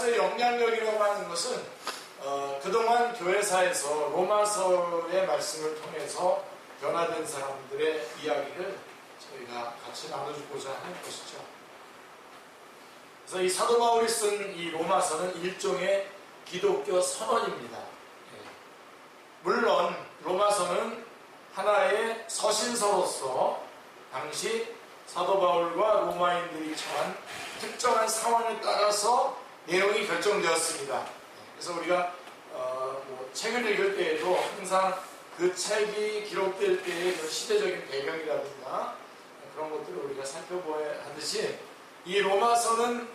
영향력이라고 하는 것은 그동안 교회사에서 로마서의 말씀을 통해서 변화된 사람들의 이야기를 저희가 같이 나눠주고자 하는 것이죠. 그래서 이 사도 바울이 쓴 이 로마서는 일종의 기독교 선언입니다. 물론 로마서는 하나의 서신서로서 당시 사도 바울과 로마인들이 처한 특정한 상황에 따라서 내용이 결정되었습니다. 그래서 우리가 책을 읽을 때에도 항상 그 책이 기록될 때의 그 시대적인 배경이라든가 그런 것들을 우리가 살펴보아야 하듯이 이 로마서는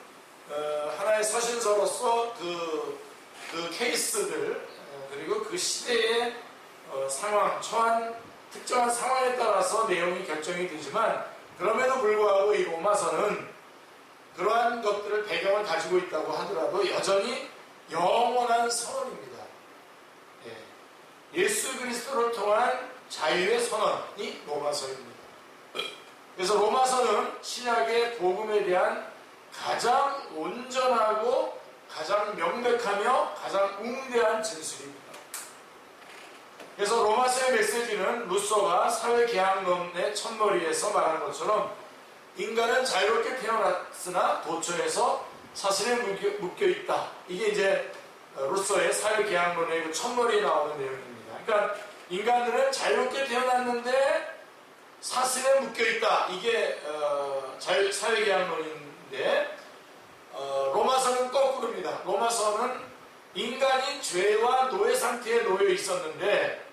하나의 서신서로서 그 케이스들 그리고 그 시대의 상황, 처한 특정한 상황에 따라서 내용이 결정이 되지만 그럼에도 불구하고 이 로마서는 그러한 것들을 배경을 가지고 있다고 하더라도 여전히 영원한 선언입니다. 예수 그리스도를 통한 자유의 선언이 로마서입니다. 그래서 로마서는 신약의 복음에 대한 가장 온전하고 가장 명백하며 가장 웅대한 진술입니다. 그래서 로마서의 메시지는 루소가 사회계약론의 첫머리에서 말한 것처럼 인간은 자유롭게 태어났으나 도처에서 사슬에 묶여있다. 이게 이제 루소의 사회계약론의 그 첫머리에 나오는 내용입니다. 그러니까 인간들은 자유롭게 태어났는데 사슬에 묶여있다. 이게 사회계약론인데 로마서는 거꾸로입니다. 로마서는 인간이 죄와 노예 상태에 놓여 있었는데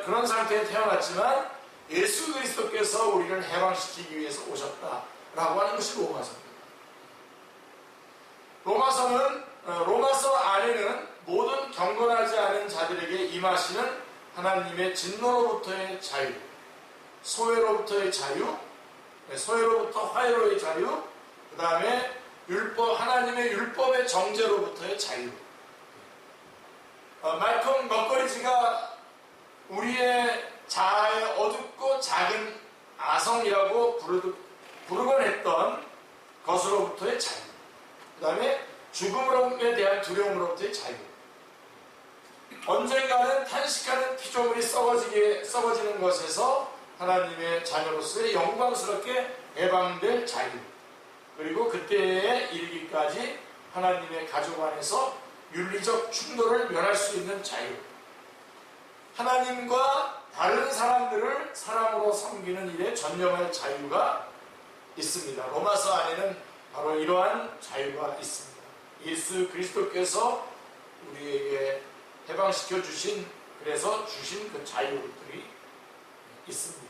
그런 상태에 태어났지만 예수 그리스도께서 우리를 해방시키기 위해서 오셨다라고 하는 것이 로마서입니다. 로마서 안에는 모든 경건하지 않은 자들에게 임하시는 하나님의 진노로부터의 자유, 소외로부터의 자유, 소외로부터 화해로의 자유, 그 다음에 하나님의 율법의 정죄로부터의 자유. 말콤 먹거리지가 우리의 자아의 어둡고 작은 아성이라고 부르곤 했던 것으로부터의 자유. 그 다음에 죽음에 대한 두려움으로부터의 자유. 언젠가는 탄식하는 피조물이 썩어지는 것에서 하나님의 자녀로서의 영광스럽게 해방될 자유. 그리고 그때에 이르기까지 하나님의 가족 안에서 윤리적 충돌을 면할 수 있는 자유. 하나님과 다른 사람들을 사랑으로 섬기는 일에 전념할 자유가 있습니다. 로마서 안에는 바로 이러한 자유가 있습니다. 예수 그리스도께서 우리에게 해방시켜 주신 그 자유들이 있습니다.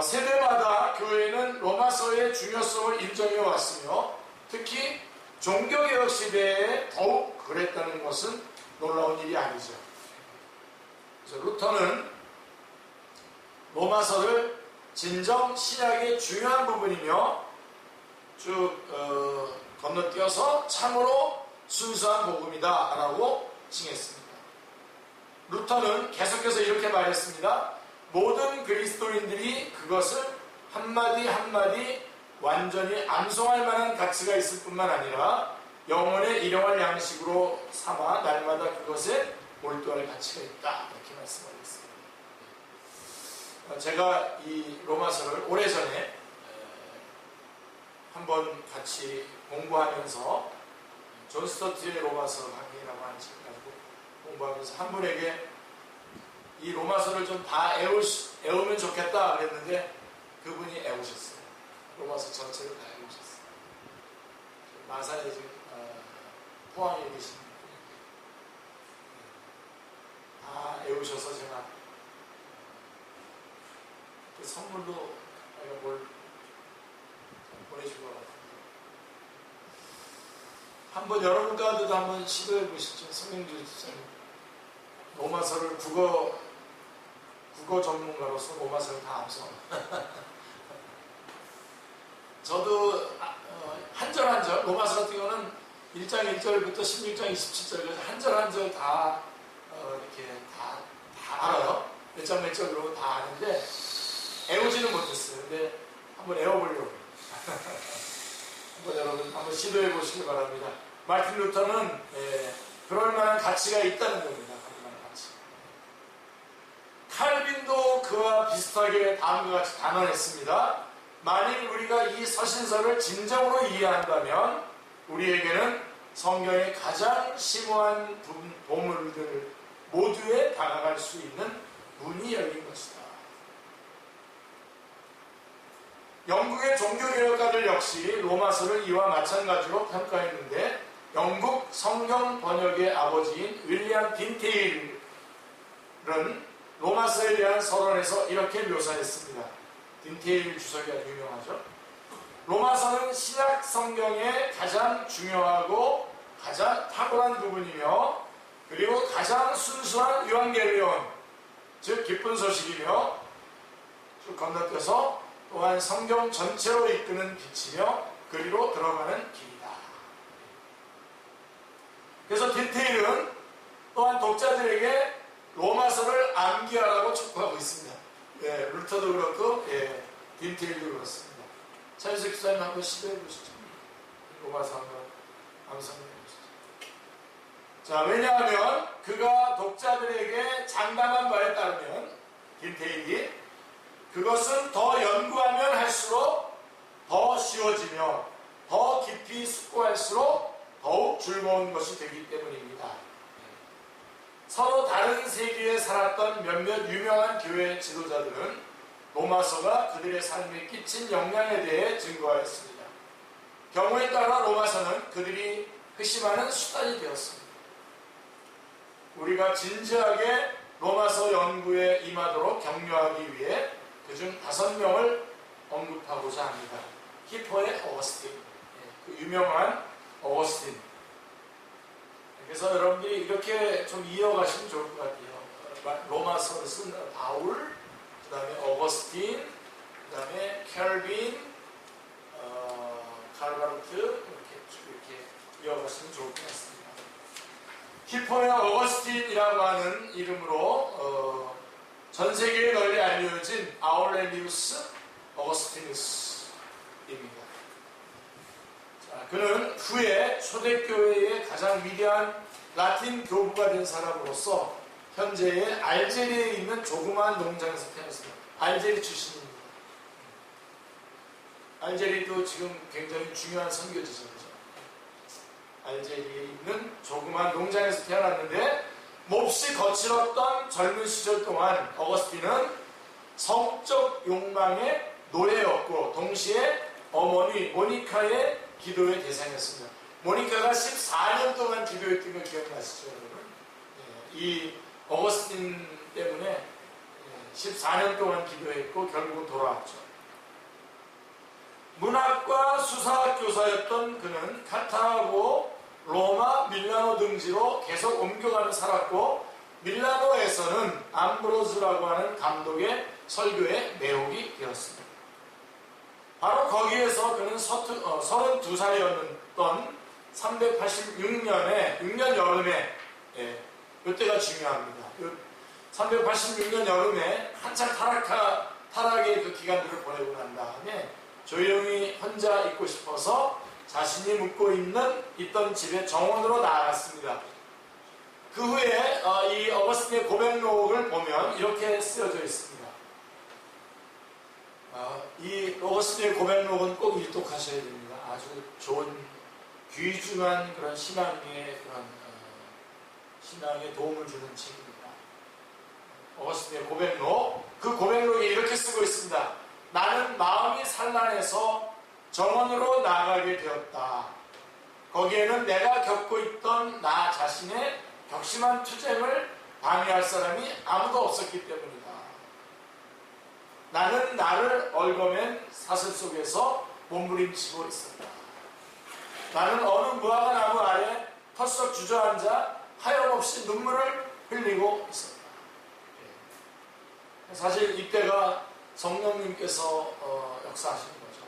세대마다 교회는 로마서의 중요성을 인정해 왔으며 특히 종교개혁 시대에 더욱 그랬다는 것은 놀라운 일이 아니죠. 그래서 루터는 로마서를 진정 신약의 중요한 부분이며 쭉 건너뛰어서 참으로 순수한 복음이다 라고 칭했습니다. 루터는 계속해서 이렇게 말했습니다. 모든 그리스도인들이 그것을 한마디 한마디 완전히 암송할 만한 가치가 있을 뿐만 아니라 영혼의 일용할 양식으로 삼아 날마다 그것에 몰두할 가치가 있다. 이렇게 말씀하셨습니다. 제가 이 로마서를 오래전에 한번 같이 공부하면서 존 스토트의 로마서 강의라고 하는 책을 가지고 공부하면서 한 분에게 이 로마서를 좀 다 애우면 좋겠다 그랬는데 그분이 애우셨어요. 로마서 전체를 다 애우셨어요. 마사에 지금 포항에 계신 분인데 다 애우셔서 제가 그 선물로 뭘 보내준 것 같은데 한번 여러분 가운데도 한번 시도해 보시죠. 성경주 로마서를 국어 전문가로서 로마서를 다 암송. 저도 한 절 한 절, 로마서 같은 경우는 1장 1절부터 16장 27절까지 한 절 한 절 다 이렇게 다 알아요. 몇 장 몇 절로 다 아는데 애우지는 못했어요. 근데 한번 애워보려고. 한번 여러분 한번 시도해 보시기 바랍니다. 마틴 루터는 그럴 만한 가치가 있다는 겁니다. 그럴 만한 가치. 칼빈도 그와 비슷하게 다음과 같이 단언했습니다. 만일 우리가 이 서신서를 진정으로 이해한다면 우리에게는 성경의 가장 심오한 보물들 모두에 다가갈 수 있는 문이 열린 것이다. 영국의 종교개혁가들 역시 로마서를 이와 마찬가지로 평가했는데 영국 성경 번역의 아버지인 윌리엄 딘테일은 로마서에 대한 서론에서 이렇게 묘사했습니다. 딘테일 주석이 아주 유명하죠. 로마서는 신약 성경의 가장 중요하고 가장 탁월한 부분이며 그리고 가장 순수한 유앙겔리온, 즉 기쁜 소식이며 쭉 건너뛰어서 또한 성경 전체로 이끄는 빛이며 그리로 들어가는 길이다. 그래서 딘테일은 또한 독자들에게 로마서를 암기하라고 촉구하고 있습니다. 루터도 그렇고 딘테일도 그렇습니다. 차유석 기사님 한번 시도해 보시죠. 로마서 한번 암송해 보시죠. 자, 왜냐하면 그가 독자들에게 장담한 바에 따르면 딘테일이 그것은 더 연구하면 할수록 더 쉬워지며 더 깊이 숙고할수록 더욱 즐거운 것이 되기 때문입니다. 서로 다른 세계에 살았던 몇몇 유명한 교회 지도자들은 로마서가 그들의 삶에 끼친 영향에 대해 증거하였습니다. 경우에 따라 로마서는 그들이 회심하는 수단이 되었습니다. 우리가 진지하게 로마서 연구에 임하도록 격려하기 위해 그중 5명을 언급하고자 합니다. 히포의 어거스틴, 그 유명한 어거스틴. 그래서 여러분들이 이렇게 좀 이어가시면 좋을 것 같아요. 로마서를 쓴 바울, 그 다음에 어거스틴, 그 다음에 켈빈, 칼바르트, 이렇게 이어가시면 좋을 것 같습니다. 히포의 어거스틴이라고 하는 이름으로 전 세계에 널리 알려진 아울렐리우스 어거스티누스입니다. 자, 그는 후에 초대교회의 가장 위대한 라틴 교부가 된 사람으로서 현재의 알제리에 있는 조그마한 농장에서 태어났습니다. 알제리 출신입니다. 알제리도 지금 굉장히 중요한 선교지죠. 알제리에 있는 조그마한 농장에서 태어났는데 몹시 거칠었던 젊은 시절 동안 어거스틴은 성적 욕망의 노예였고 동시에 어머니 모니카의 기도의 대상이었습니다. 모니카가 14년 동안 기도했던 거 기억나시죠, 여러분? 이 어거스틴 때문에 14년 동안 기도했고 결국은 돌아왔죠. 문학과 수사학 교사였던 그는 카타하고 로마, 밀라노 등지로 계속 옮겨가며 살았고 밀라노에서는 암브로즈라고 하는 감독의 설교에 매혹이 되었습니다. 바로 거기에서 그는 32살이었던 386년에 6년 여름에 이때가 중요합니다. 386년 여름에 한참 타락의 그 기간들을 보내고 난 다음에 조용히 혼자 있고 싶어서 자신이 묵고 있던 집에 정원으로 나아갔습니다. 그 후에 이 어거스틴의 고백록을 보면 이렇게 쓰여져 있습니다. 이 어거스틴의 고백록은 꼭 일독하셔야 됩니다. 아주 좋은 귀중한 그런 신앙에 도움을 주는 책입니다. 어거스틴의 고백록, 그 고백록에 이렇게 쓰고 있습니다. 나는 마음이 산란해서 정원으로 나아가게 되었다. 거기에는 내가 겪고 있던 나 자신의 격심한 투쟁을 방해할 사람이 아무도 없었기 때문이다. 나는 나를 얽어맨 사슬 속에서 몸부림치고 있었다. 나는 어느 무화과 나무 아래 털썩 주저앉아 하염없이 눈물을 흘리고 있었다. 사실 이때가 성령님께서 역사하시는 거죠.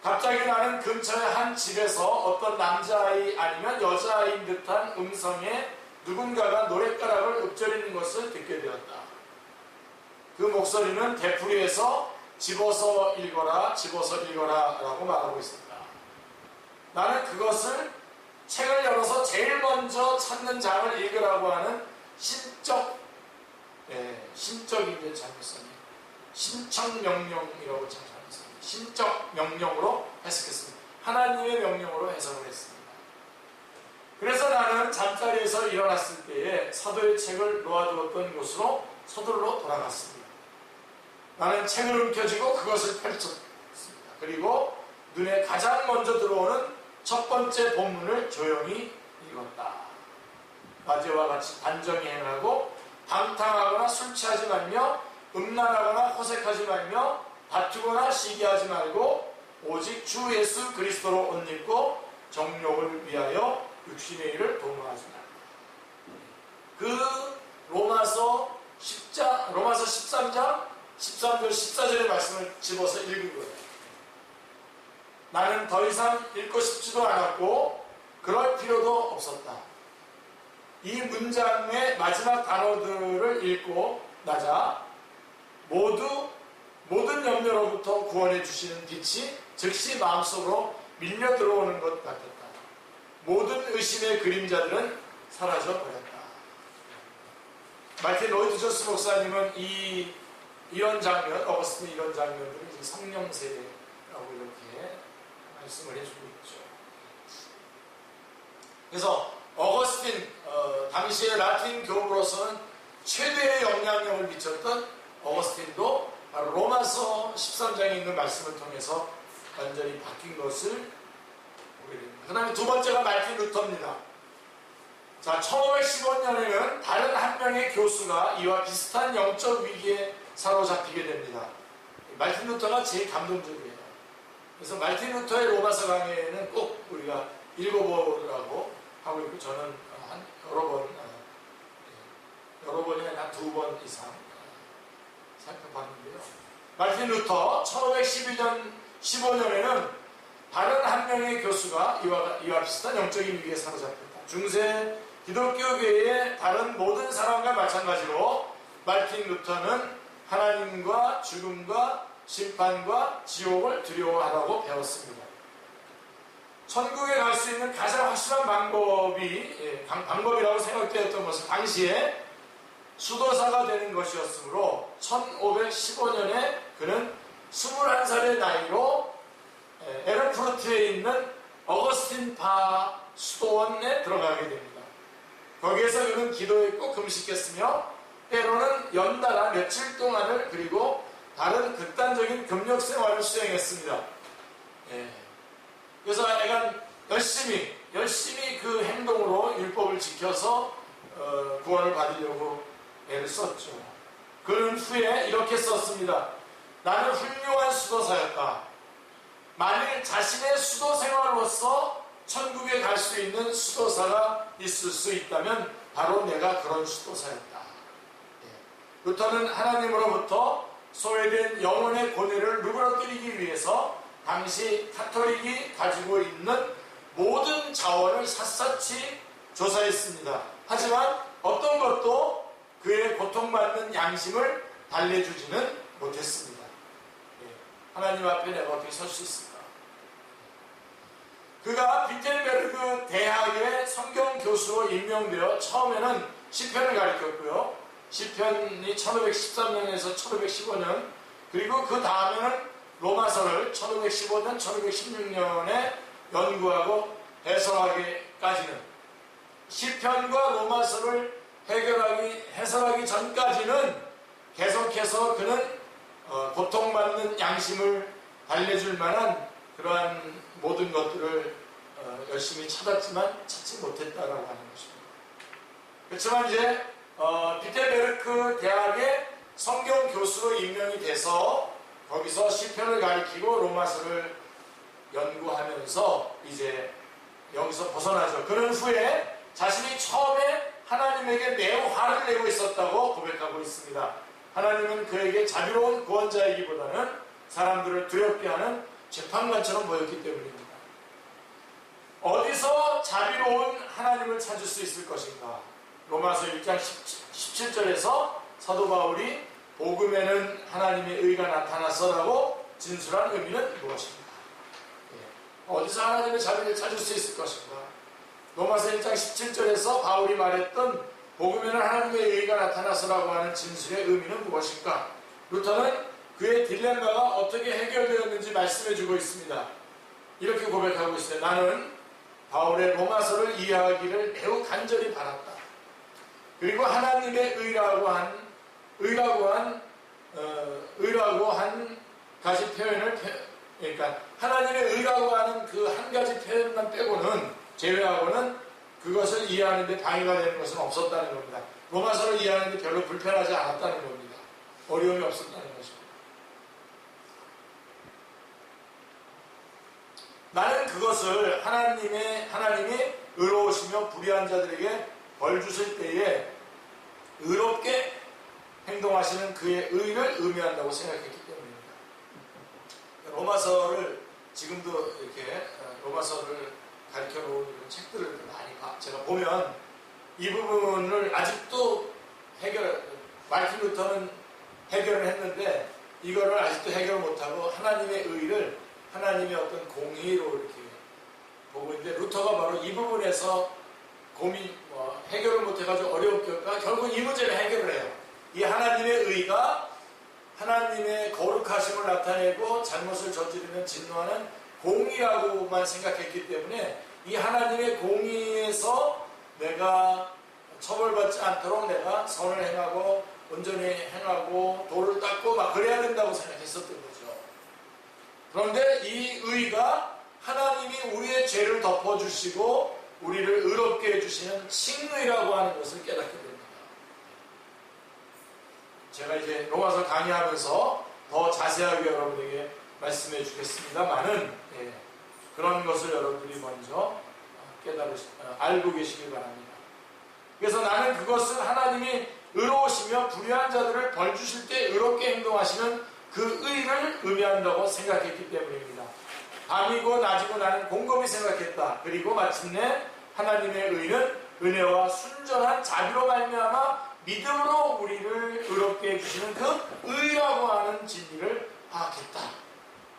갑자기 나는 근처의 한 집에서 어떤 남자아이 아니면 여자아이인 듯한 음성에 누군가가 노랫가락을 읊조리는 것을 듣게 되었다. 그 목소리는 되풀이해서 집어서 읽어라 라고 말하고 있었다. 나는 그것을 책을 열어서 제일 먼저 찾는 장을 읽으라고 하는 신적인 게 잘못했어요. 신청명령이라고 참 잘못했어요. 신적 명령으로 해석했습니다. 하나님의 명령으로 해석을 했습니다. 그래서 나는 잠자리에서 일어났을 때에 사도의 책을 놓아두었던 곳으로 서둘러 돌아갔습니다. 나는 책을 움켜쥐고 그것을 펼쳤습니다. 그리고 눈에 가장 먼저 들어오는 첫 번째 본문을 조용히 읽었다. 마지와 같이 단정히 행하고 방탕하거나 술 취하지 말며 음란하거나 호색하지 말며 다투거나 시기하지 말고 오직 주 예수 그리스도로 옷 입고 정욕을 위하여 육신의 일을 도모하지 말고. 그 로마서 13장 13절 14절의 말씀을 집어서 읽은 거예요. 나는 더 이상 읽고 싶지도 않았고 그럴 필요도 없었다. 이 문장의 마지막 단어들을 읽고 나자 모든 염려로부터 구원해 주시는 빛이 즉시 마음속으로 밀려 들어오는 것 같았다. 모든 의심의 그림자들은 사라져 버렸다. 마틴 로이드 조스 목사님은 이런 장면, 어거스틴의 이런 장면들을 이제 성령 세대라고 이렇게 말씀을 해주고 있죠. 그래서 어거스틴, 당시의 라틴 교부로서는 최대의 영향력을 미쳤던 어거스틴도 바로 로마서 13장에 있는 말씀을 통해서 완전히 바뀐 것을 보게 됩니다. 그 다음에 두 번째가 마틴 루터입니다. 자, 1515년에는 다른 한 명의 교수가 이와 비슷한 영적 위기에 사로잡히게 됩니다. 마틴 루터가 제일 감동적이에요. 그래서 마틴 루터의 로마서 강해는 꼭 우리가 읽어보라고 하고 있고, 저는 여러 번이 아니라 한 2번 이상 살펴봤는데요. 마틴 루터 1512년 15년에는 다른 한 명의 교수가 이와 비슷한 영적인 위기에 사로잡혔다. 중세 기독교계의 다른 모든 사람과 마찬가지로 마틴 루터는 하나님과 죽음과 심판과 지옥을 두려워하라고 배웠습니다. 천국에 갈 수 있는 가장 확실한 방법이라고 생각되었던 것은 당시에 수도사가 되는 것이었으므로 1515년에 그는 21살의 나이로 에르푸르트에 있는 어거스틴 파 수도원에 들어가게 됩니다. 거기에서 그는 기도했고 금식했으며 때로는 연달아 며칠 동안을 그리고 다른 극단적인 금욕 생활을 수행했습니다. 그래서 약간 열심히 그 행동으로 율법을 지켜서 구원을 받으려고 애를 썼죠. 그는 후에 이렇게 썼습니다. 나는 훌륭한 수도사였다. 만일 자신의 수도 생활로서 천국에 갈 수 있는 수도사가 있을 수 있다면 바로 내가 그런 수도사였다. 루터는 하나님으로부터 소외된 영혼의 고뇌를 누그러뜨리기 위해서 당시 카톨릭이 가지고 있는 모든 자원을 샅샅이 조사했습니다. 하지만 어떤 것도 그의 고통받는 양심을 달래주지는 못했습니다. 하나님 앞에 내가 어떻게 설 수 있을까? 그가 비텔베르그 대학의 성경 교수로 임명되어 처음에는 시편을 가르쳤고요. 시편이 1513년에서 1515년, 그리고 그 다음에는 로마서를 1515년, 1516년에 연구하고 해설하기까지는, 시편과 로마서를 해설하기 전까지는 계속해서 그는 고통받는 양심을 달래줄 만한 그러한 모든 것들을 열심히 찾았지만 찾지 못했다라고 하는 것입니다. 그렇지만 이제 비텔베르크 대학의 성경 교수로 임명이 돼서 거기서 시편을 가리키고 로마서를 연구하면서 이제 여기서 벗어나죠. 그런 후에 자신이 처음에 하나님에게 매우 화를 내고 있었다고 고백하고 있습니다. 하나님은 그에게 자비로운 구원자이기보다는 사람들을 두렵게 하는 재판관처럼 보였기 때문입니다. 어디서 자비로운 하나님을 찾을 수 있을 것인가? 로마서 1장 17절에서 사도 바울이 복음에는 하나님의 의가 나타났어라고 진술한 의미는 무엇인가? 어디서 하나님의 자비를 찾을 수 있을 것인가? 로마서 1장 17절에서 바울이 말했던 복음에는 하나님의 의가 나타나서라고 하는 진술의 의미는 무엇일까? 루터는 그의 딜레마가 어떻게 해결되었는지 말씀해주고 있습니다. 이렇게 고백하고 있어요. 나는 바울의 로마서를 이해하기를 매우 간절히 바랐다. 그리고 하나님의 의라고 한 가지 표현을, 그러니까 하나님의 의라고 하는 그 한 가지 표현만 빼고는, 제외하고는 그것을 이해하는데 방해가 되는 것은 없었다는 겁니다. 로마서를 이해하는데 별로 불편하지 않았다는 겁니다. 어려움이 없었다는 것입니다. 나는 그것을 하나님이 의로우시며 불의한 자들에게 벌 주실 때에 의롭게 행동하시는 그의 의를 의미한다고 생각했기 때문입니다. 로마서를 지금도 이렇게 로마서를 가르쳐 놓은 이런 책들을 많이 제가 보면 이 부분을 아직도 마르틴 루터는 해결을 했는데 이거를 아직도 해결을 못하고 하나님의 의를 하나님의 어떤 공의로 이렇게 보고 있는데, 루터가 바로 이 부분에서 해결을 못해가지고 어려울까 결국 이 문제를 해결을 해요. 이 하나님의 의가 하나님의 거룩하심을 나타내고 잘못을 저지르면 진노하는 공의라고만 생각했기 때문에 이 하나님의 공의에서 내가 처벌받지 않도록 내가 선을 행하고 온전히 행하고 도를 닦고 막 그래야 된다고 생각했었던 거죠. 그런데 이 의가 하나님이 우리의 죄를 덮어주시고 우리를 의롭게 해주시는 칭의라고 하는 것을 깨닫게 됩니다. 제가 이제 로마서 강의하면서 더 자세하게 여러분에게 말씀해 주겠습니다만은, 그런 것을 여러분들이 먼저 알고 계시길 바랍니다. 그래서 나는 그것을 하나님이 의로우시며 불의한 자들을 벌 주실 때 의롭게 행동하시는 그 의를 의미한다고 생각했기 때문입니다. 밤이고 낮이고 나는 곰곰이 생각했다. 그리고 마침내 하나님의 의는 은혜와 순전한 자비로 말미암아 믿음으로 우리를 의롭게 해주시는 그 의라고 하는 진리를 파악했다.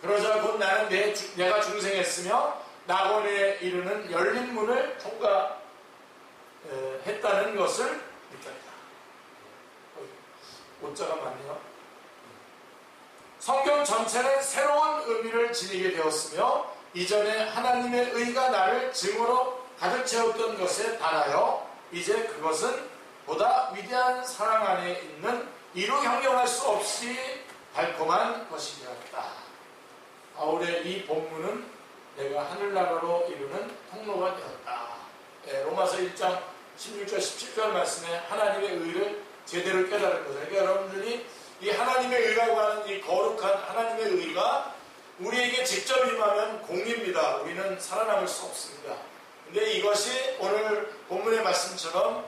그러자 곧 나는 내가 중생했으며 낙원에 이르는 열린 문을 통과했다는 것을 느꼈다. 오자가 맞네요. 성경 전체는 새로운 의미를 지니게 되었으며 이전에 하나님의 의가 나를 증오로 가득 채웠던 것에 반하여 이제 그것은 보다 위대한 사랑 안에 있는 이루 형용할 수 없이 달콤한 것이 되었다. 바울의 이 본문은 내가 하늘나라로 이루는 통로가 되었다. 로마서 1장 16절 17절 말씀에 하나님의 의를 제대로 깨달은 거죠. 그러니까 여러분들이 이 하나님의 의라고 하는 이 거룩한 하나님의 의가 우리에게 직접 임하면 공입니다. 우리는 살아남을 수 없습니다. 근데 이것이 오늘 본문의 말씀처럼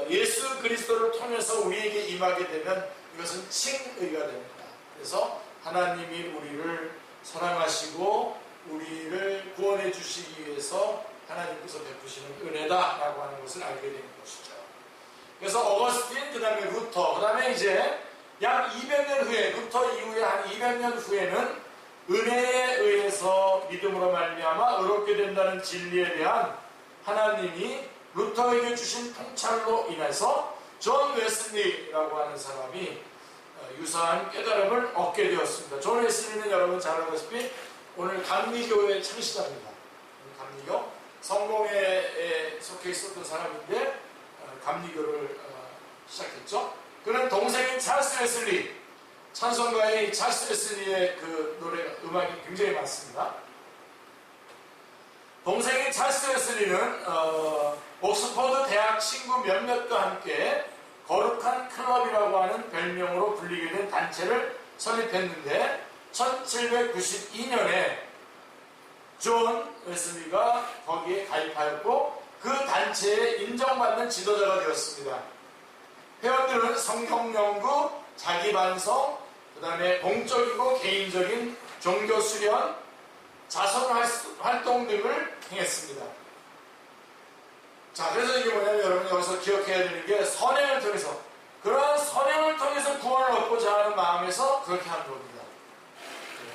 예수 그리스도를 통해서 우리에게 임하게 되면 이것은 칭의가 됩니다. 그래서 하나님이 우리를 사랑하시고 우리를 구원해 주시기 위해서 하나님께서 베푸시는 은혜다라고 하는 것을 알게 되는 것이죠. 그래서 어거스틴, 그 다음에 루터, 그 다음에 이제 약 200년 후에, 루터 이후에 한 200년 후에는 은혜에 의해서 믿음으로 말미암아 의롭게 된다는 진리에 대한 하나님이 루터에게 주신 통찰로 인해서 존 웨슬리라고 하는 사람이 유사한 깨달음을 얻게 되었습니다. 존 웨슬리는 여러분 잘 알다시피 오늘 감리교의 창시자입니다. 감리교 성공회에 속해 있었던 사람인데 감리교를 시작했죠. 그는 동생인 찰스 웨슬리, 찬송가의 찰스 웨슬리의 그 노래 음악이 굉장히 많습니다. 동생인 찰스 웨슬리는 옥스퍼드 대학 친구 몇몇과 함께 거룩한 클럽이라고 하는 별명으로 불리게 된 단체를 설립했는데 1792년에 존 웨슬리가 거기에 가입하였고 그 단체에 인정받는 지도자가 되었습니다. 회원들은 성경 연구, 자기 반성, 그 다음에 공적이고 개인적인 종교 수련, 자선 활동 등을 행했습니다. 자, 그래서 이게 뭐냐면 여러분 여기서 기억해야 되는 게 선행을 통해서, 그러한 선행을 통해서 구원을 얻고자 하는 마음에서 그렇게 하는 겁니다.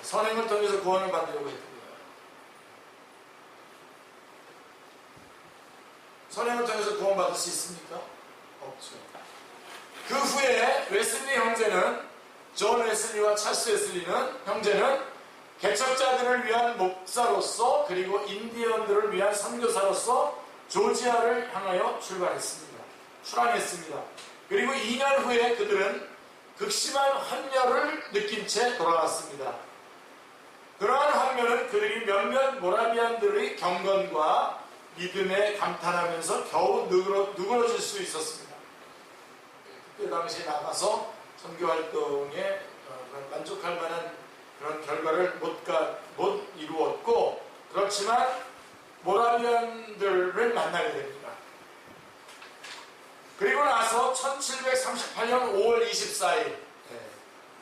선행을 통해서 구원을 받으려고 했던 거예요. 선행을 통해서 구원받을 수 있습니까? 없죠. 그 후에 웨슬리 형제는, 존 웨슬리와 찰스 웨슬리는 형제는 개척자들을 위한 목사로서 그리고 인디언들을 위한 선교사로서 조지아를 향하여 출항했습니다. 그리고 2년 후에 그들은 극심한 환멸을 느낀 채 돌아왔습니다. 그러한 환멸은 그들이 몇몇 모라비안들의 경건과 믿음에 감탄하면서 겨우 누그러질 수 있었습니다. 그때 당시에 나가서 선교활동에 만족할 만한 그런 결과를 못 이루었고, 그렇지만 모라비안들을 만나게 됩니다. 그리고 나서 1738년 5월 24일,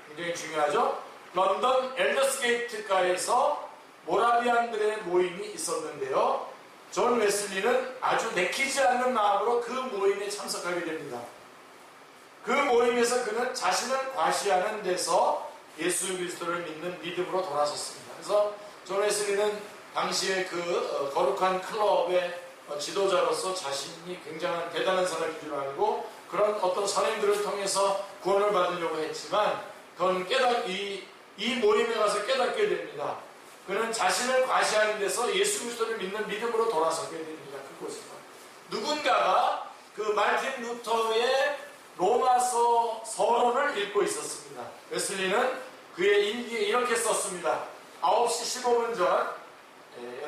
굉장히 중요하죠. 런던 엘더스게이트가에서 모라비안들의 모임이 있었는데요. 존 웨슬리는 아주 내키지 않는 마음으로 그 모임에 참석하게 됩니다. 그 모임에서 그는 자신을 과시하는 데서 예수 그리스도를 믿는 믿음으로 돌아섰습니다. 그래서 존 웨슬리는 당시에 그 거룩한 클럽의 지도자로서 자신이 굉장한 대단한 사람인 줄 알고 그런 어떤 선행들을 통해서 구원을 받으려고 했지만 그는 이 모임에 가서 깨닫게 됩니다. 그는 자신을 과시하는 데서 예수 그리스도를 믿는 믿음으로 돌아서게 됩니다. 그곳에서 누군가가 그 말틴 루터의 로마서 서론을 읽고 있었습니다. 웨슬리는 그의 일기에 이렇게 썼습니다. 9시 15분 전,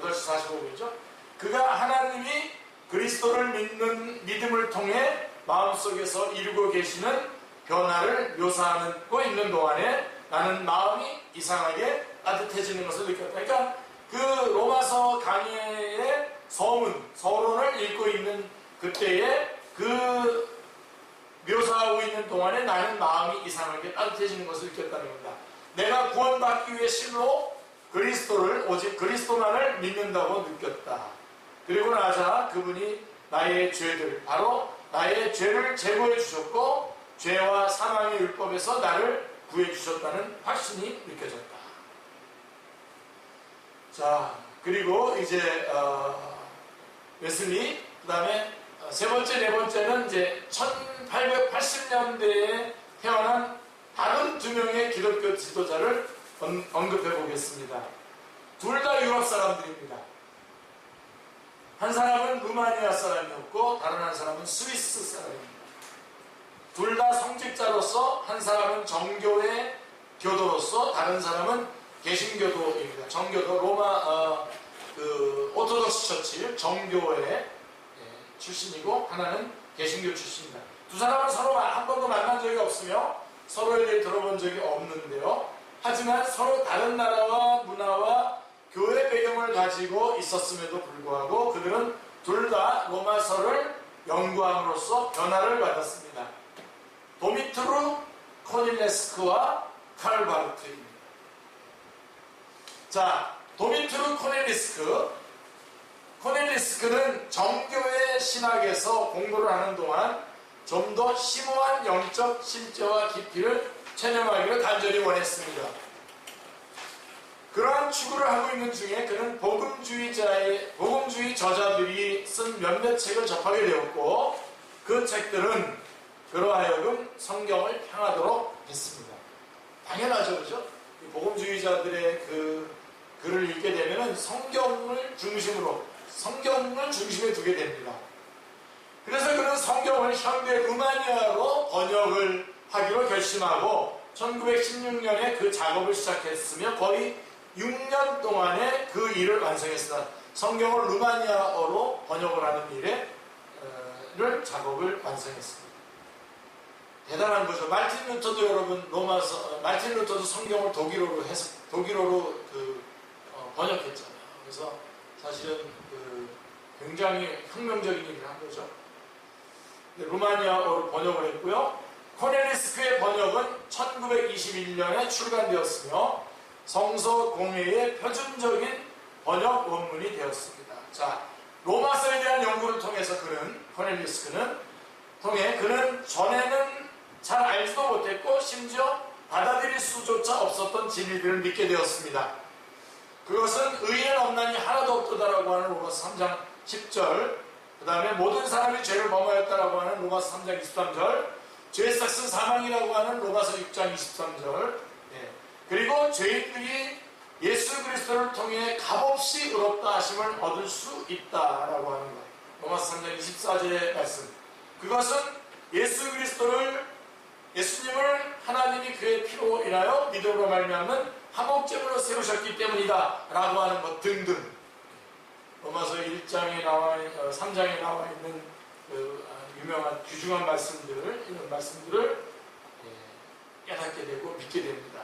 8시 45분이죠. 그가 하나님이 그리스도를 믿는 믿음을 통해 마음속에서 이루고 계시는 변화를 묘사하고 있는 동안에 나는 마음이 이상하게 따뜻해지는 것을 느꼈다. 그러니까 그 로마서 강해의 서론을 읽고 있는 그때에 그 묘사하고 있는 동안에 나는 마음이 이상하게 따뜻해지는 것을 느꼈다는 겁니다. 내가 구원받기 위해 실로 그리스도를, 오직 그리스도만을 믿는다고 느꼈다. 그리고 나자 그분이 나의 죄를, 바로 나의 죄를 제거해 주셨고 죄와 사망의 율법에서 나를 구해 주셨다는 확신이 느껴졌다. 자, 그리고 이제 웨슬리, 그 다음에 세 번째, 네 번째는 이제 1880년대에 태어난 다른 두 명의 기독교 지도자를 언급해 보겠습니다. 둘 다 유럽 사람들입니다. 한 사람은 루마니아 사람이었고 다른 한 사람은 스위스 사람입니다. 둘 다 성직자로서 한 사람은 정교회 교도로서 다른 사람은 개신교도입니다. 정교도 로마 오토독스 처치 정교회 출신이고 하나는 개신교 출신입니다. 두 사람은 서로 한 번도 만난 적이 없으며 서로에 대해 들어본 적이 없는데요. 하지만 서로 다른 나라와 문화와 교회 배경을 가지고 있었음에도 불구하고 그들은 둘 다 로마서를 연구함으로써 변화를 받았습니다. 도미트루 코닐레스크와 칼 바르트입니다. 자, 도미트루 코닐레스크는 정교회 신학에서 공부를 하는 동안 좀 더 심오한 영적 실제와 깊이를 체념하기를 간절히 원했습니다. 그러한 추구를 하고 있는 중에 그는 복음주의 저자들이 쓴 몇몇 책을 접하게 되었고 그 책들은 그로 하여금 성경을 향하도록 했습니다. 당연하죠, 그죠? 복음주의자들의 그 글을 읽게 되면은 성경을 중심에 두게 됩니다. 그래서 그는 성경을 현대 루마니아로 번역을 하기로 결심하고 1916년에 그 작업을 시작했으며 거의 6년 동안에 그 일을 완성했습니다. 성경을 루마니아어로 번역을 하는 작업을 완성했습니다. 대단한 거죠. 말틴 루터도 여러분 말틴 루터도 성경을 독일어로 번역했잖아요. 그래서 사실은 굉장히 혁명적인 일을 한 거죠. 루마니아어로 번역을 했고요. 코넬리스크의 번역은 1921년에 출간되었으며 성서공회의 표준적인 번역 원문이 되었습니다. 자, 로마서에 대한 연구를 통해서 코넬리스크는 전에는 잘 알지도 못했고 심지어 받아들일 수조차 없었던 진리들을 믿게 되었습니다. 그것은 의인 없나니 하나도 없도다라고 하는 로마서 3장 10절 그 다음에 모든 사람이 죄를 범하였다라고 하는 로마서 3장 23절, 죄의 삭은 사망이라고 하는 로마서 6장 23절, 그리고 죄인들이 예수 그리스도를 통해 값없이 의롭다 하심을 얻을 수 있다라고 하는 것. 로마서 3장 24절의 말씀. 그것은 예수님을 하나님이 그의 피로 인하여 믿음으로 말미암는 화목제물로 세우셨기 때문이다 라고 하는 것 등등. 로마서 3장에 나와 있는 그 유명한 귀중한 말씀들, 이런 말씀들을 깨닫게 되고 믿게 됩니다.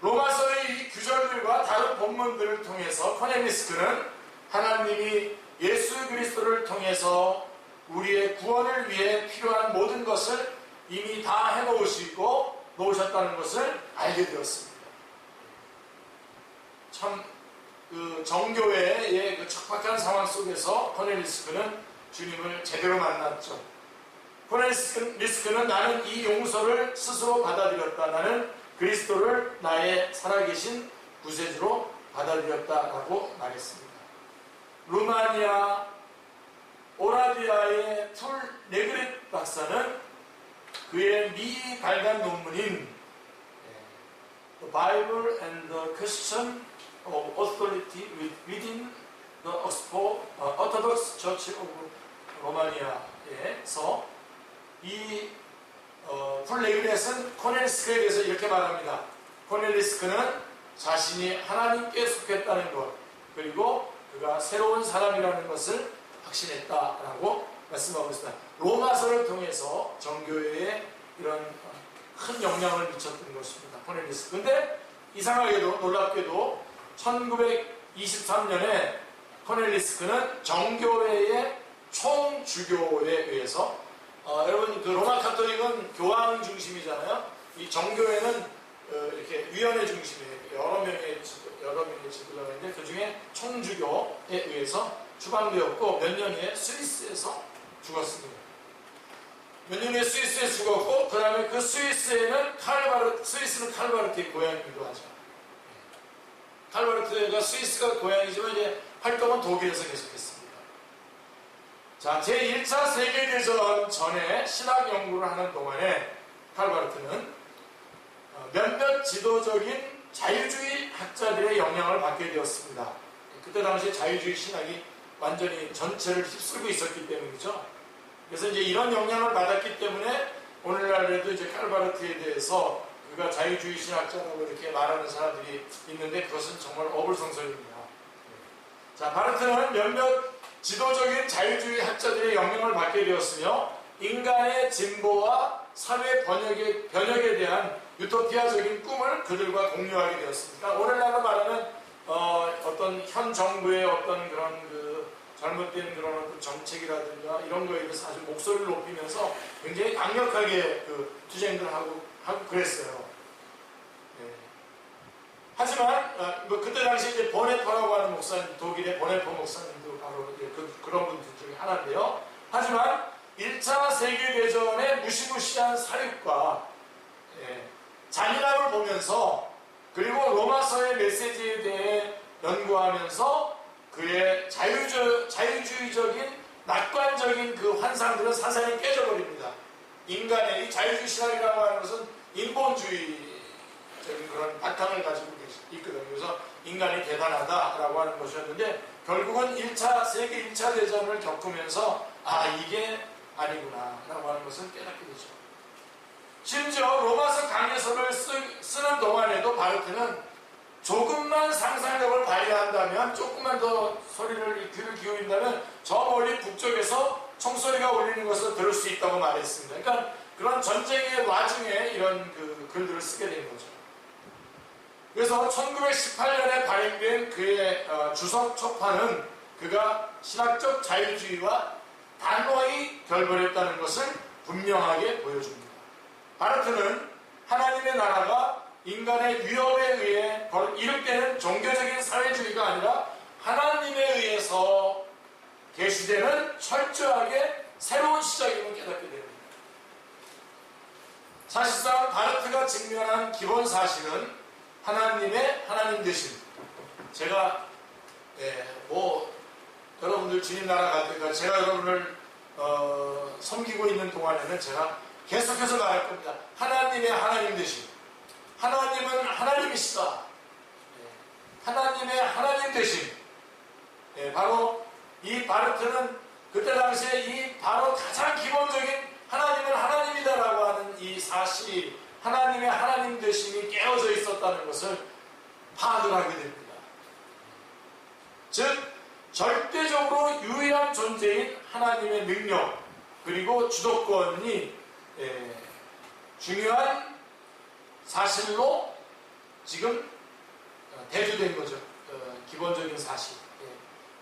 로마서의 이 구절들과 다른 본문들을 통해서 코넬리스크는 하나님이 예수 그리스도를 통해서 우리의 구원을 위해 필요한 모든 것을 이미 다 놓으셨다는 것을 알게 되었습니다. 참 그 정교회의 그 척박한 상황 속에서 코넬리스크는 주님을 제대로 만났죠. 코넬리스크는 나는 이 용서를 스스로 받아들였다. 나는 그리스도를 나의 살아계신 구세주로 받아들였다라고 말했습니다. 루마니아 오라디아의 툴 네그릿 박사는 그의 미발간 논문인 The Bible and the Question of Authority within the Orthodox Church of Romania에서 이 툴레그렛은 코넬리스크에 대해서 이렇게 말합니다. 코넬리스크는 자신이 하나님께 속했다는 것, 그리고 그가 새로운 사람이라는 것을 확신했다라고 말씀하고 있습니다. 로마서를 통해서 정교회에 이런 큰 영향을 미쳤던 것입니다. 코넬리스크. 근데 이상하게도 놀랍게도 1923년에 코넬리스크는 정교회의 총주교에 의해서 여러분 그 로마 카톨릭은 교황 중심이잖아요. 이 정교회는 이렇게 위원회 중심이에요. 여러 명의 지도자가 있는데 그 중에 총주교에 의해서 추방되었고 몇 년 후에 스위스에서 죽었습니다. 몇 년 후에 스위스에 죽었고 그 다음에 그 스위스는 칼바르트의 고향이기도 하죠. 칼바르트가 스위스가 고향이지만 이제 활동은 독일에서 계속했습니다. 자, 제1차 세계대전 전에 신학 연구를 하는 동안에 칼바르트는 몇몇 지도적인 자유주의 학자들의 영향을 받게 되었습니다. 그때 당시에 자유주의 신학이 완전히 전체를 휩쓸고 있었기 때문이죠. 그래서 이제 이런 영향을 받았기 때문에 오늘날에도 이제 칼바르트에 대해서 그가 자유주의 신학자라고 이렇게 말하는 사람들이 있는데 그것은 정말 어불성설입니다. 자, 바르트는 몇몇 지도적인 자유주의 학자들의 영향을 받게 되었으며 인간의 진보와 사회 번역에 대한 유토피아적인 꿈을 그들과 공유하게 되었습니다. 오늘날로 말하는 어떤 현 정부의 어떤 그런 그 잘못된 그런 어떤 정책이라든가 이런 거에 대해서 아주 목소리를 높이면서 굉장히 강력하게 그 투쟁들을 하고 그랬어요. 네. 하지만 그때 당시 이제 보네퍼라고 하는 목사님, 독일의 보네퍼 목사님도 바로 그런 분들 중에 하나인데요. 하지만 1차 세계대전의 무시무시한 사륙과 잔인함을 보면서 그리고 로마서의 메시지에 대해 연구하면서 그의 자유주의적인 낙관적인 그 환상들은 사상이 깨져버립니다. 인간의 이 자유주의 신학이라고 하는 것은 인본주의적인 그런 바탕을 가지고 있거든요. 그래서 인간이 대단하다라고 하는 것이었는데 결국은 세계 1차 대전을 겪으면서 이게 아니구나 라고 하는 것을 깨닫게 되죠. 심지어 로마서 강해서를 쓰는 동안에도 바르트는 조금만 상상력을 발휘한다면, 조금만 더 귀를 기울인다면 저 멀리 북쪽에서 총소리가 울리는 것을 들을 수 있다고 말했습니다. 그러니까 그런 전쟁의 와중에 이런 그 글들을 쓰게 된 거죠. 그래서 1918년에 발행된 그의 주석 초판은 그가 신학적 자유주의와 단호히 결별했다는 것을 분명하게 보여줍니다. 바르트는 하나님의 나라가 인간의 위협에 의해 이룩되는 종교적인 사회주의가 아니라 하나님에 의해서 계시되는 철저하게 새로운 시작임을 깨닫게 됩니다. 사실상 바르트가 직면한 기본 사실은 하나님 되신, 제가 여러분들 주님 나라 갈 때까지 제가 여러분을 섬기고 있는 동안에는 제가 계속해서 말할 겁니다. 하나님의 하나님 되심. 하나님은 하나님이시다. 하나님의 하나님 되심. 바로 이 바르트는 그때 당시에 이 바로 가장 기본적인 하나님은 하나님이다라고 하는 이 사실이 하나님의 하나님 되심이 깨어져 있었다는 것을 파악을 하게 됩니다. 즉 절대적으로 유일한 존재인 하나님의 능력 그리고 주도권이 중요한 사실로 지금 대두된 거죠. 기본적인 사실.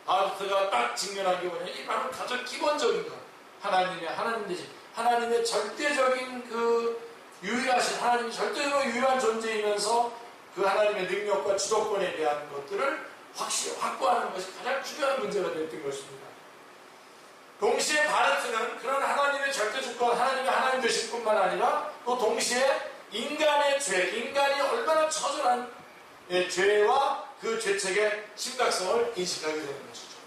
바르트가 딱 직면한 게 뭐냐면 이 바로 가장 기본적인 것. 하나님의 하나님 되심. 하나님의 절대적인 그 유일하신 하나님이 절대적으로 유일한 존재이면서 그 하나님의 능력과 주도권에 대한 것들을 확실히 확보하는 것이 가장 중요한 문제가 됐던 것입니다. 동시에 바르트는 그런 하나님의 절대주권, 하나님의 하나님 되실 뿐만 아니라 또 동시에 인간의 죄, 인간이 얼마나 처절한 죄와 그 죄책의 심각성을 인식하게 되는 것이죠.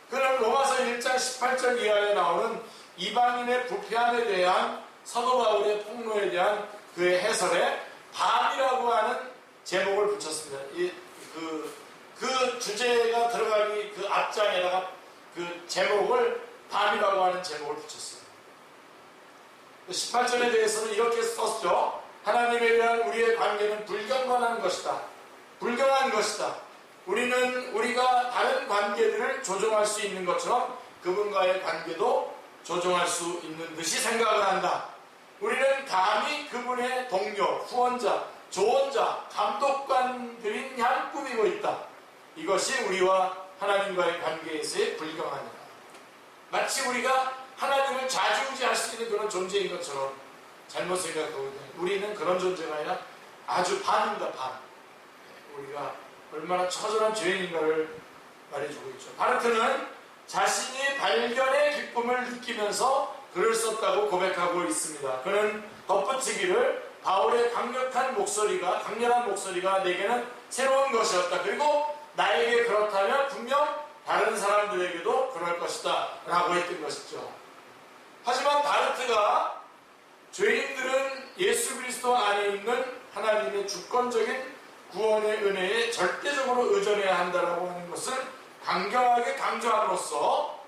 그는 로마서 1장 18절 이하에 나오는 이방인의 부패함에 대한 사도 바울의 폭로에 대한 그의 해설에 밤이라고 하는 제목을 붙였습니다. 그 주제가 들어가기 그 앞장에다가 그 제목을 밤이라고 하는 제목을 붙였어요. 18절에 대해서는 이렇게 썼죠. 하나님에 대한 우리의 관계는 불경건한 것이다. 불경한 것이다. 우리가 다른 관계들을 조종할 수 있는 것처럼 그분과의 관계도 조종할 수 있는 듯이 생각을 한다. 우리는 감히 그분의 동료, 후원자, 조언자, 감독관들인 양 꾸미고 있다. 이것이 우리와 하나님과의 관계에서의 불경함이다. 마치 우리가 하나님을 좌지우지할 수 있는 그런 존재인 것처럼 잘못 생각하고 우리는 그런 존재가 아니라 아주 반입니다. 반. 우리가 얼마나 처절한 죄인인가를 말해주고 있죠. 바르트는 자신이 발견의 기쁨을 느끼면서 글을 썼다고 고백하고 있습니다. 그는 덧붙이기를 바울의 강력한 목소리가 내게는 새로운 것이었다. 그리고 나에게 그렇다면 분명 다른 사람들에게도 그럴 것이다 라고 했던 것이죠. 하지만 바르트가 죄인들은 예수 그리스도 안에 있는 하나님의 주권적인 구원의 은혜에 절대적으로 의존해야 한다라고 하는 것을 강경하게 강조함으로써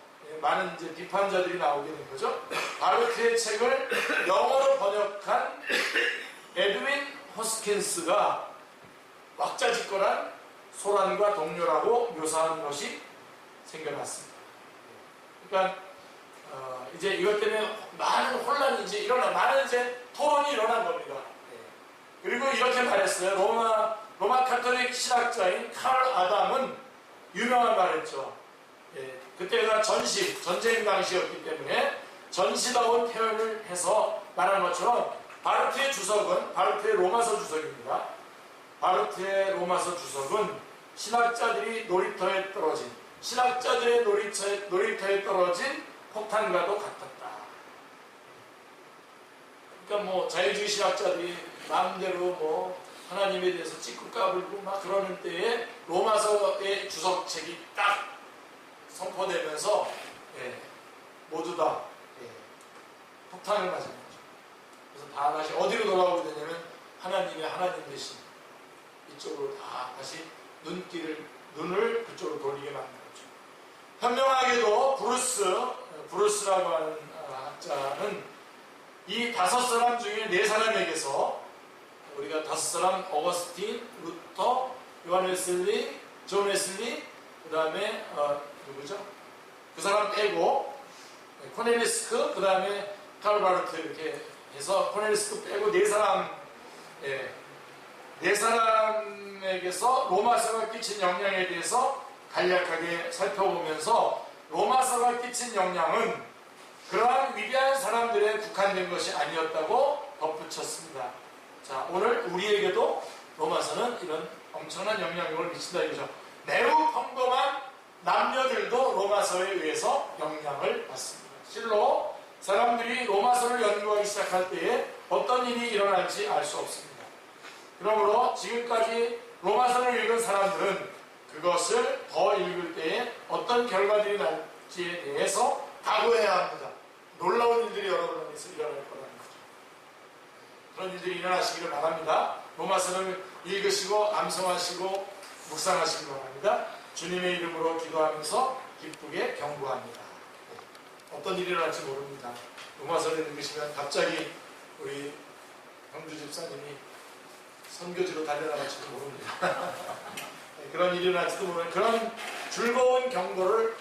많은 이제 비판자들이 나오게 된 거죠. 바르트의 책을 영어로 번역한 에드윈 호스킨스가 왁자지껄한 소란과 동료라고 묘사하는 것이 생겨났습니다. 그러니까 이제 이것 때문에 많은 혼란이 이제 많은 이제 토론이 일어난 겁니다. 그리고 이렇게 말했어요. 로마 카톨릭 신학자인 칼 아담은 유명한 말했죠. 그때가 전쟁 당시였기 때문에 전시다운 표현을 해서 말한 것처럼 바르트의 주석은 바르트의 로마서 주석입니다. 바르트의 로마서 주석은 신학자들의 놀이터에 떨어진 폭탄과도 같았다. 그러니까 뭐 자유주의 신학자들이 마음대로 하나님에 대해서 찍고 까불고 막 그러는 때에 로마서의 주석책이 딱 선포되면서 모두 다 폭탄을 맞은 거죠. 그래서 다 다시 어디로 돌아오게 되냐면 하나님의 하나님 되신 이쪽으로 다 다시 눈을 그쪽으로 돌리게 만든 거죠. 현명하게도 브루스라고 하는 학자는 이 5사람 중에 4사람에게서 우리가 5사람 어거스틴, 루터, 요한 웨슬리, 존 웨슬리, 그 다음에 누구죠? 그 사람 빼고 코넬리스크, 그 다음에 칼 바르트 이렇게 해서 코넬리스크 빼고 4사람 4사람에게서 로마서가 끼친 영향에 대해서 간략하게 살펴보면서 로마서가 끼친 영향은 그러한 위대한 사람들에 국한된 것이 아니었다고 덧붙였습니다. 자, 오늘 우리에게도 로마서는 이런 엄청난 영향력을 미친다 이거죠. 매우 평범한 남녀들도 로마서에 의해서 영향을 받습니다. 실로 사람들이 로마서를 연구하기 시작할 때에 어떤 일이 일어날지 알 수 없습니다. 그러므로 지금까지 로마서를 읽은 사람들은 그것을 더 읽을 때에 어떤 결과들이 날지에 대해서 각오해야 합니다. 놀라운 일들이 여러분 안에서 일어날 거라는 거죠. 그런 일들이 일어나시기를 바랍니다. 로마서를 읽으시고 암송하시고 묵상하시기 바랍니다. 주님의 이름으로 기도하면서 기쁘게 경고합니다. 어떤 일이 일어날지 모릅니다. 로마서를 읽으시면 갑자기 우리 형주 집사님이 선교지로 달려나갈지도 모릅니다. 그런 일이 일어날지도 모르는 그런 즐거운 경고를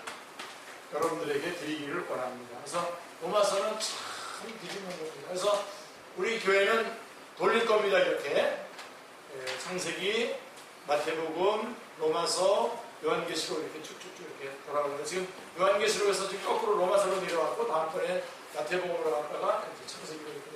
여러분들에게 드리기를 원합니다. 그래서 로마서는 참 뒤집는 겁니다. 그래서 우리 교회는 돌릴 겁니다. 이렇게 창세기, 마태복음, 로마서, 요한계시록 이렇게 쭉쭉쭉 이렇게 돌아가는데 지금 요한계시록에서 지금 거꾸로 로마서로 내려왔고 다음번에 마태복음으로 갔다가 이렇게 창세기로 이렇게